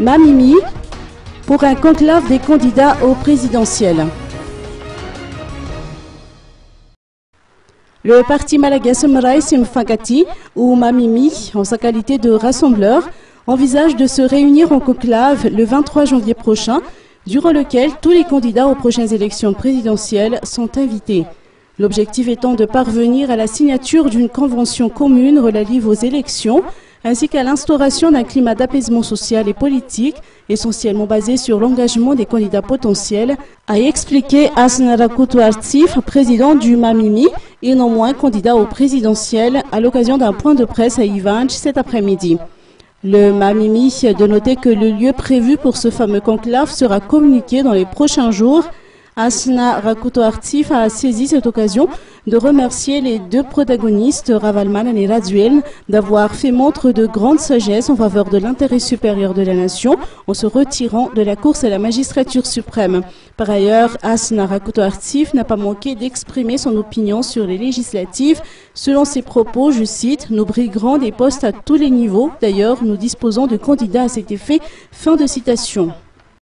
Mamimi pour un conclave des candidats au présidentiel. Le parti malagasy Mraïs Mfangati, ou Mamimi, en sa qualité de rassembleur, envisage de se réunir en conclave le 23 janvier prochain, durant lequel tous les candidats aux prochaines élections présidentielles sont invités. L'objectif étant de parvenir à la signature d'une convention commune relative aux élections, ainsi qu'à l'instauration d'un climat d'apaisement social et politique, essentiellement basé sur l'engagement des candidats potentiels, a expliqué Asna Rakutu Artsif, président du Mamimi, et non moins candidat au présidentiel, à l'occasion d'un point de presse à Ivanj cet après-midi. Le Mamimi de noter que le lieu prévu pour ce fameux conclave sera communiqué dans les prochains jours. Asna Rakutu Artsif a saisi cette occasion de remercier les deux protagonistes, Ravalman et Raduel, d'avoir fait montre de grande sagesse en faveur de l'intérêt supérieur de la nation en se retirant de la course à la magistrature suprême. Par ailleurs, Asna Rakutu Artsif n'a pas manqué d'exprimer son opinion sur les législatives. Selon ses propos, je cite, « Nous briguerons des postes à tous les niveaux. D'ailleurs, nous disposons de candidats à cet effet. » Fin de citation.